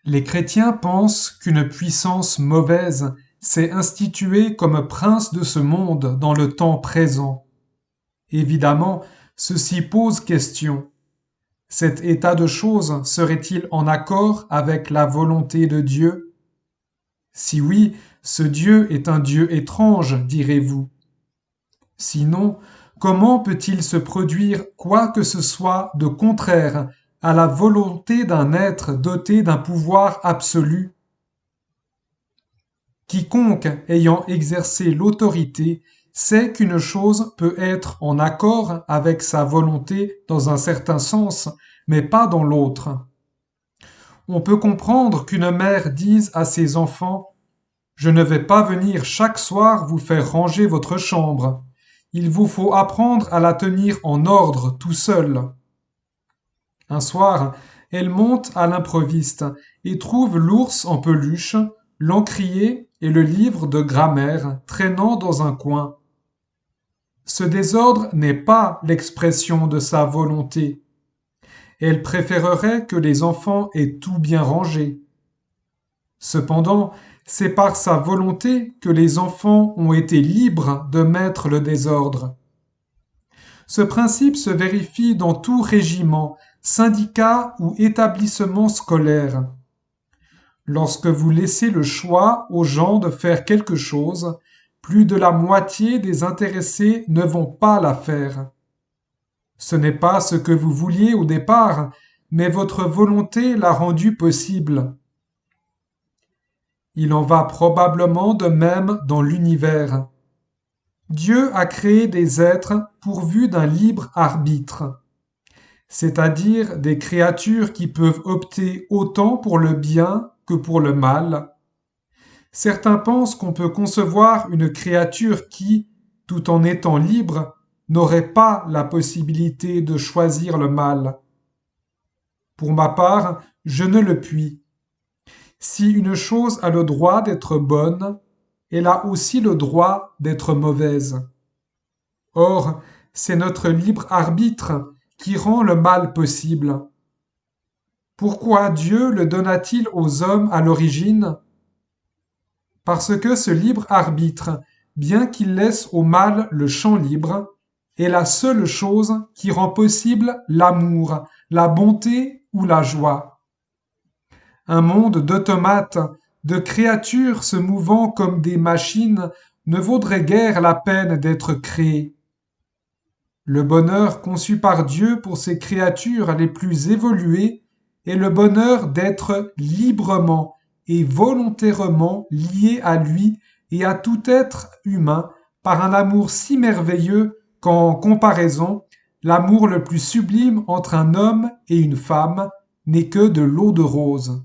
Les chrétiens pensent qu'une puissance mauvaise s'est instituée comme prince de ce monde dans le temps présent. Évidemment, ceci pose question. Cet état de choses serait-il en accord avec la volonté de Dieu? Si oui, ce Dieu est un Dieu étrange, direz-vous. Sinon, comment peut-il se produire quoi que ce soit de contraire à la volonté d'un être doté d'un pouvoir absolu? Quiconque ayant exercé l'autorité sait qu'une chose peut être en accord avec sa volonté dans un certain sens, mais pas dans l'autre. On peut comprendre qu'une mère dise à ses enfants: Je ne vais pas venir chaque soir vous faire ranger votre chambre. Il vous faut apprendre à la tenir en ordre tout seul. Un soir, elle monte à l'improviste et trouve l'ours en peluche, l'encrier et le livre de grammaire traînant dans un coin. Ce désordre n'est pas l'expression de sa volonté. Elle préférerait que les enfants aient tout bien rangé. Cependant, c'est par sa volonté que les enfants ont été libres de mettre le désordre. Ce principe se vérifie dans tout régiment, syndicat ou établissement scolaire. Lorsque vous laissez le choix aux gens de faire quelque chose, plus de la moitié des intéressés ne vont pas la faire. Ce n'est pas ce que vous vouliez au départ, mais votre volonté l'a rendu possible. Il en va probablement de même dans l'univers. Dieu a créé des êtres pourvus d'un libre arbitre, c'est-à-dire des créatures qui peuvent opter autant pour le bien que pour le mal. Certains pensent qu'on peut concevoir une créature qui, tout en étant libre, n'aurait pas la possibilité de choisir le mal. Pour ma part, je ne le puis. Si une chose a le droit d'être bonne, elle a aussi le droit d'être mauvaise. Or, c'est notre libre arbitre qui rend le mal possible. Pourquoi Dieu le donna-t-il aux hommes à l'origine? Parce que ce libre arbitre, bien qu'il laisse au mal le champ libre, est la seule chose qui rend possible l'amour, la bonté ou la joie. Un monde d'automates, de créatures se mouvant comme des machines, ne vaudrait guère la peine d'être créé. Le bonheur conçu par Dieu pour ses créatures les plus évoluées est le bonheur d'être librement et volontairement lié à lui et à tout être humain par un amour si merveilleux qu'en comparaison, l'amour le plus sublime entre un homme et une femme n'est que de l'eau de rose.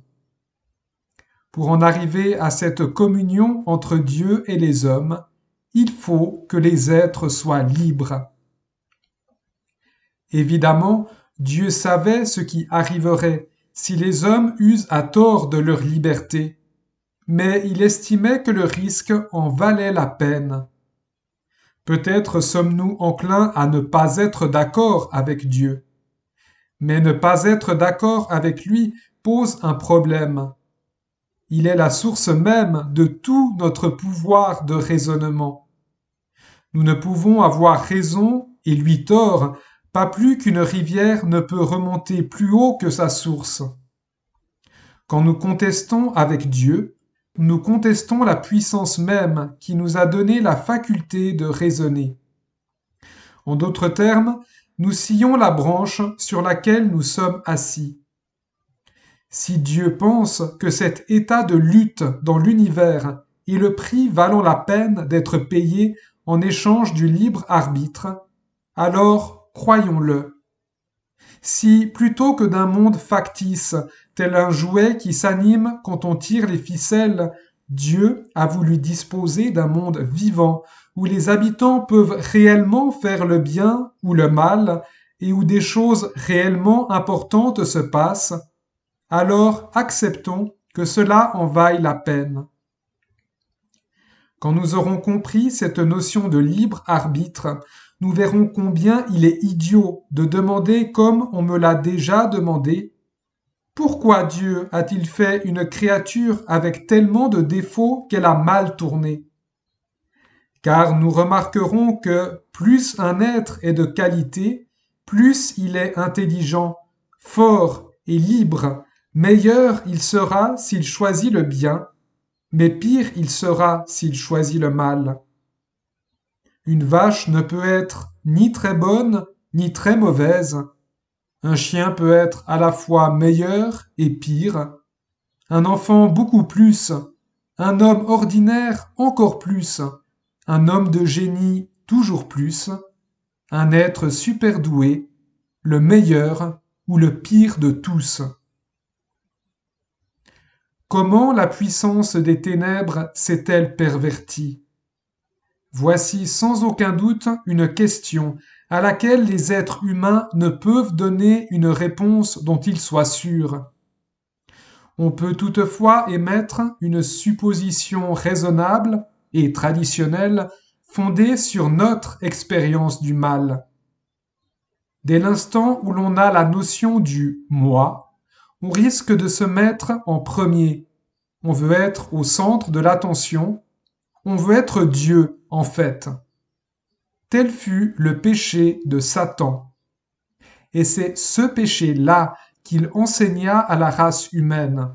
Pour en arriver à cette communion entre Dieu et les hommes, il faut que les êtres soient libres. Évidemment, Dieu savait ce qui arriverait si les hommes usent à tort de leur liberté, mais il estimait que le risque en valait la peine. Peut-être sommes-nous enclins à ne pas être d'accord avec Dieu, mais ne pas être d'accord avec lui pose un problème. Il est la source même de tout notre pouvoir de raisonnement. Nous ne pouvons avoir raison et lui tort, pas plus qu'une rivière ne peut remonter plus haut que sa source. Quand nous contestons avec Dieu, nous contestons la puissance même qui nous a donné la faculté de raisonner. En d'autres termes, nous scions la branche sur laquelle nous sommes assis. Si Dieu pense que cet état de lutte dans l'univers est le prix valant la peine d'être payé en échange du libre arbitre, alors croyons-le. Si, plutôt que d'un monde factice, tel un jouet qui s'anime quand on tire les ficelles, Dieu a voulu disposer d'un monde vivant, où les habitants peuvent réellement faire le bien ou le mal, et où des choses réellement importantes se passent, alors acceptons que cela en vaille la peine. Quand nous aurons compris cette notion de libre arbitre, nous verrons combien il est idiot de demander comme on me l'a déjà demandé: Pourquoi Dieu a-t-il fait une créature avec tellement de défauts qu'elle a mal tourné? Car nous remarquerons que plus un être est de qualité, plus il est intelligent, fort et libre, meilleur il sera s'il choisit le bien, mais pire il sera s'il choisit le mal. Une vache ne peut être ni très bonne ni très mauvaise. Un chien peut être à la fois meilleur et pire. Un enfant beaucoup plus. Un homme ordinaire encore plus. Un homme de génie toujours plus. Un être superdoué, le meilleur ou le pire de tous. Comment la puissance des ténèbres s'est-elle pervertie? Voici sans aucun doute une question à laquelle les êtres humains ne peuvent donner une réponse dont ils soient sûrs. On peut toutefois émettre une supposition raisonnable et traditionnelle fondée sur notre expérience du mal. Dès l'instant où l'on a la notion du moi, on risque de se mettre en premier. On veut être au centre de l'attention. On veut être Dieu, en fait. Tel fut le péché de Satan. Et c'est ce péché-là qu'il enseigna à la race humaine.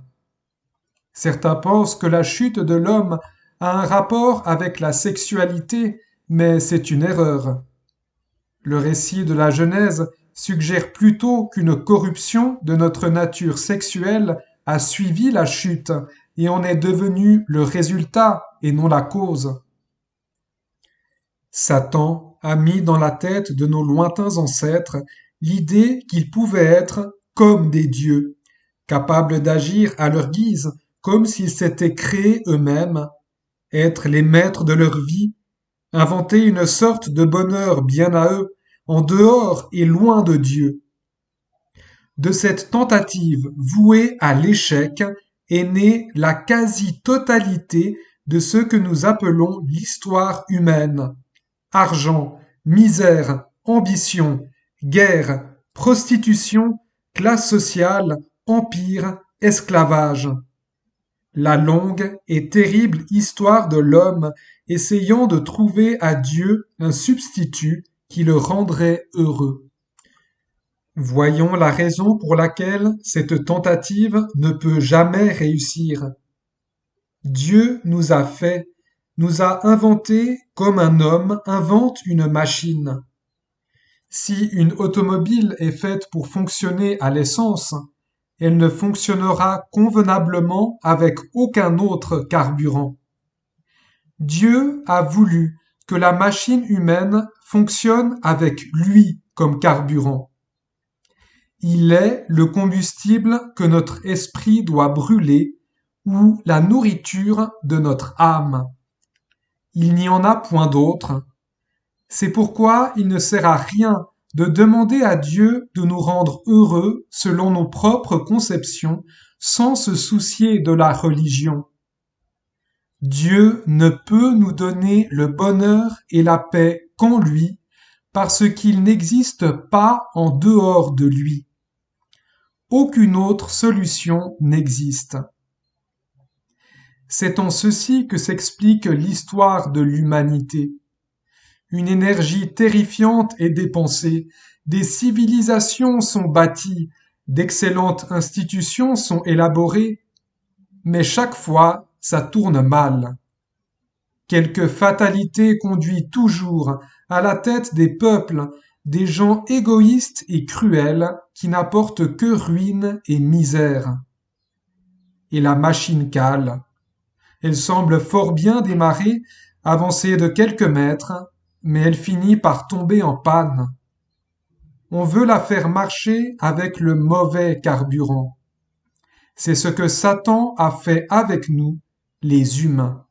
Certains pensent que la chute de l'homme a un rapport avec la sexualité, mais c'est une erreur. Le récit de la Genèse suggère plutôt qu'une corruption de notre nature sexuelle a suivi la chute et en est devenu le résultat et non la cause. Satan a mis dans la tête de nos lointains ancêtres l'idée qu'ils pouvaient être comme des dieux, capables d'agir à leur guise comme s'ils s'étaient créés eux-mêmes, être les maîtres de leur vie, inventer une sorte de bonheur bien à eux, en dehors et loin de Dieu. De cette tentative vouée à l'échec est née la quasi-totalité de ce que nous appelons l'histoire humaine. Argent, misère, ambition, guerre, prostitution, classe sociale, empire, esclavage. La longue et terrible histoire de l'homme essayant de trouver à Dieu un substitut qui le rendrait heureux. Voyons la raison pour laquelle cette tentative ne peut jamais réussir. Dieu nous a fait, nous a inventé comme un homme invente une machine. Si une automobile est faite pour fonctionner à l'essence, elle ne fonctionnera convenablement avec aucun autre carburant. Dieu a voulu que la machine humaine fonctionne avec lui comme carburant. Il est le combustible que notre esprit doit brûler ou la nourriture de notre âme. Il n'y en a point d'autre. C'est pourquoi il ne sert à rien de demander à Dieu de nous rendre heureux selon nos propres conceptions sans se soucier de la religion. Dieu ne peut nous donner le bonheur et la paix qu'en lui, parce qu'il n'existe pas en dehors de lui. Aucune autre solution n'existe. C'est en ceci que s'explique l'histoire de l'humanité. Une énergie terrifiante est dépensée, des civilisations sont bâties, d'excellentes institutions sont élaborées, mais chaque fois ça tourne mal. Quelque fatalité conduit toujours à la tête des peuples des gens égoïstes et cruels qui n'apportent que ruine et misère. Et la machine cale. Elle semble fort bien démarrer, avancer de quelques mètres, mais elle finit par tomber en panne. On veut la faire marcher avec le mauvais carburant. C'est ce que Satan a fait avec nous, les humains.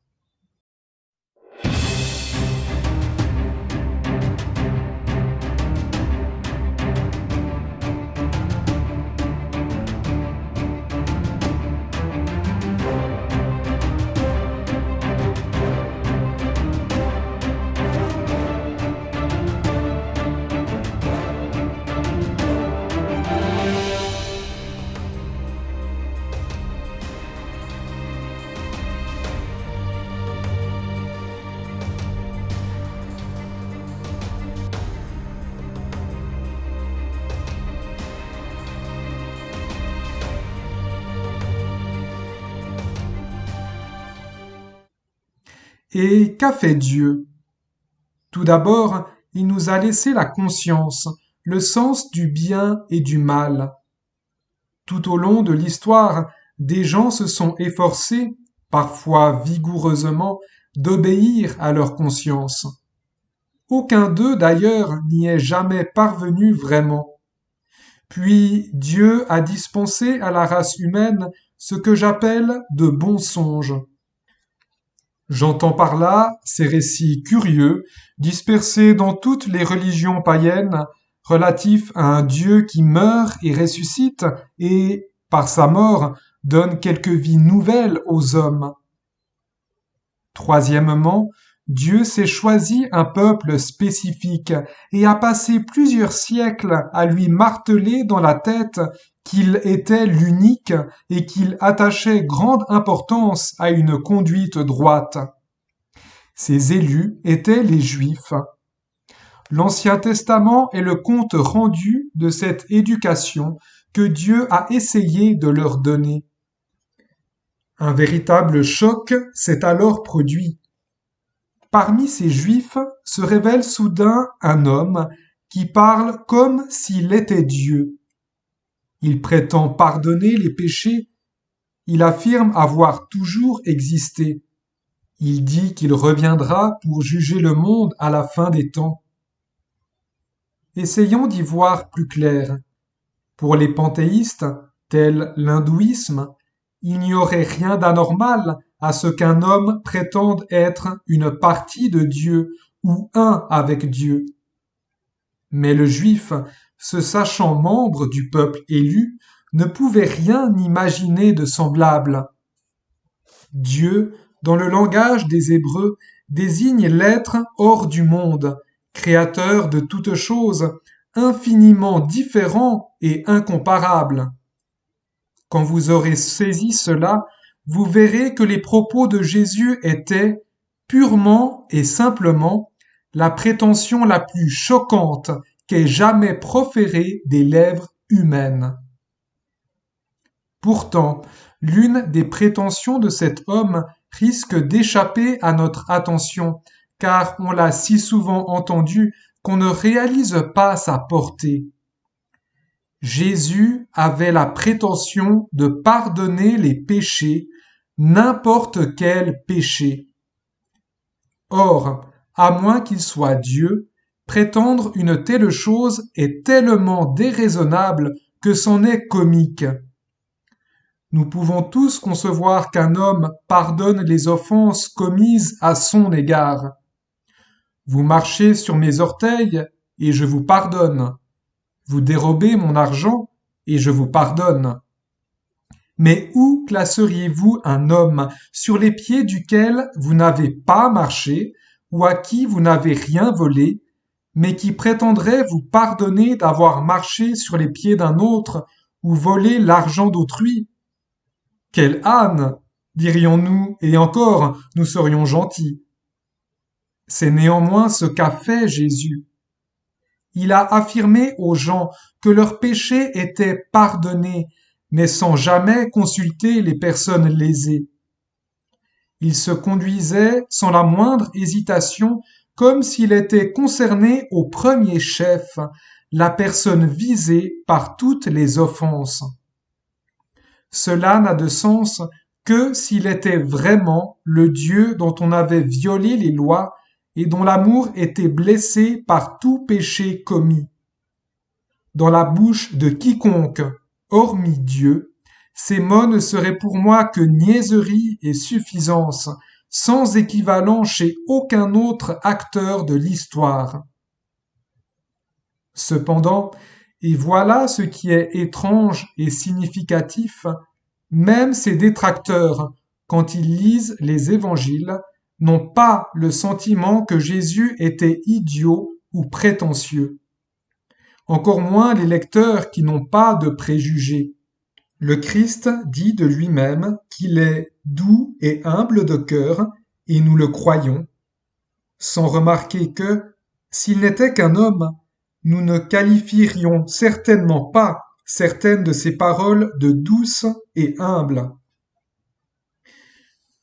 Et qu'a fait Dieu? Tout d'abord, il nous a laissé la conscience, le sens du bien et du mal. Tout au long de l'histoire, des gens se sont efforcés, parfois vigoureusement, d'obéir à leur conscience. Aucun d'eux, d'ailleurs, n'y est jamais parvenu vraiment. Puis Dieu a dispensé à la race humaine ce que j'appelle de bons songes. J'entends par là ces récits curieux, dispersés dans toutes les religions païennes, relatifs à un Dieu qui meurt et ressuscite et, par sa mort, donne quelque vie nouvelle aux hommes. Troisièmement, Dieu s'est choisi un peuple spécifique et a passé plusieurs siècles à lui marteler dans la tête qu'il était l'unique et qu'il attachait grande importance à une conduite droite. Ses élus étaient les Juifs. L'Ancien Testament est le compte rendu de cette éducation que Dieu a essayé de leur donner. Un véritable choc s'est alors produit. Parmi ces Juifs se révèle soudain un homme qui parle comme s'il était Dieu. Il prétend pardonner les péchés, il affirme avoir toujours existé. Il dit qu'il reviendra pour juger le monde à la fin des temps. Essayons d'y voir plus clair. Pour les panthéistes, tels l'hindouisme, il n'y aurait rien d'anormal à ce qu'un homme prétende être une partie de Dieu ou un avec Dieu. Mais le juif, se sachant membre du peuple élu, ne pouvait rien imaginer de semblable. Dieu, dans le langage des Hébreux, désigne l'être hors du monde, créateur de toutes choses, infiniment différent et incomparable. Quand vous aurez saisi cela, vous verrez que les propos de Jésus étaient, purement et simplement, la prétention la plus choquante qu'ait jamais proférée des lèvres humaines. Pourtant, l'une des prétentions de cet homme risque d'échapper à notre attention, car on l'a si souvent entendu qu'on ne réalise pas sa portée. Jésus avait la prétention de pardonner les péchés, n'importe quel péché. Or, à moins qu'il soit Dieu, prétendre une telle chose est tellement déraisonnable que c'en est comique. Nous pouvons tous concevoir qu'un homme pardonne les offenses commises à son égard. Vous marchez sur mes orteils et je vous pardonne. Vous dérobez mon argent et je vous pardonne. Mais où classeriez-vous un homme sur les pieds duquel vous n'avez pas marché ou à qui vous n'avez rien volé, mais qui prétendrait vous pardonner d'avoir marché sur les pieds d'un autre ou volé l'argent d'autrui? Quel âne, dirions-nous, et encore, nous serions gentils. C'est néanmoins ce qu'a fait Jésus. Il a affirmé aux gens que leurs péchés étaient pardonnés, mais sans jamais consulter les personnes lésées. Il se conduisait sans la moindre hésitation, comme s'il était concerné au premier chef, la personne visée par toutes les offenses. Cela n'a de sens que s'il était vraiment le Dieu dont on avait violé les lois et dont l'amour était blessé par tout péché commis. Dans la bouche de quiconque, hormis Dieu, ces mots ne seraient pour moi que niaiserie et suffisance, sans équivalent chez aucun autre acteur de l'histoire. Cependant, et voilà ce qui est étrange et significatif, même ses détracteurs, quand ils lisent les évangiles, n'ont pas le sentiment que Jésus était idiot ou prétentieux. Encore moins les lecteurs qui n'ont pas de préjugés. Le Christ dit de lui-même qu'il est doux et humble de cœur, et nous le croyons, sans remarquer que, s'il n'était qu'un homme, nous ne qualifierions certainement pas certaines de ses paroles de douces et humbles.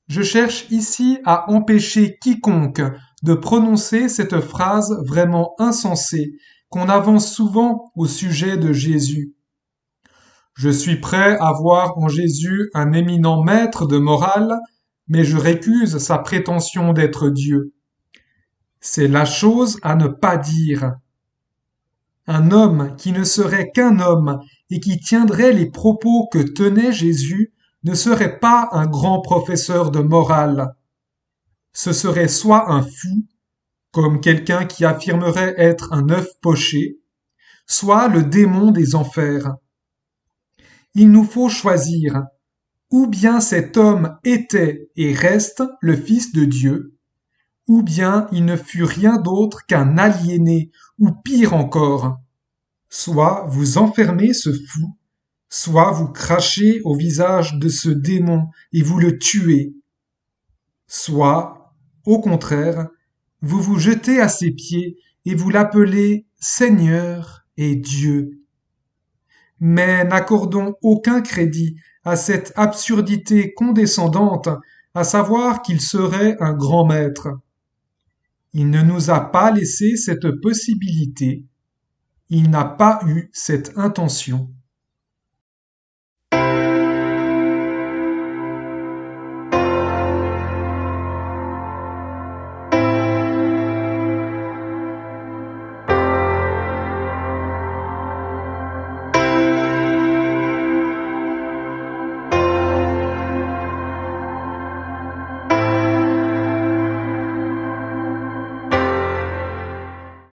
Je cherche ici à empêcher quiconque de prononcer cette phrase vraiment insensée qu'on avance souvent au sujet de Jésus. Je suis prêt à voir en Jésus un éminent maître de morale, mais je récuse sa prétention d'être Dieu. C'est la chose à ne pas dire. Un homme qui ne serait qu'un homme et qui tiendrait les propos que tenait Jésus ne serait pas un grand professeur de morale. Ce serait soit un fou, comme quelqu'un qui affirmerait être un œuf poché, soit le démon des enfers. Il nous faut choisir. Ou bien cet homme était et reste le Fils de Dieu, ou bien il ne fut rien d'autre qu'un aliéné, ou pire encore. Soit vous enfermez ce fou, soit vous crachez au visage de ce démon et vous le tuez. Soit, au contraire, vous vous jetez à ses pieds et vous l'appelez Seigneur et Dieu. Mais n'accordons aucun crédit à cette absurdité condescendante, à savoir qu'il serait un grand maître. Il ne nous a pas laissé cette possibilité, il n'a pas eu cette intention.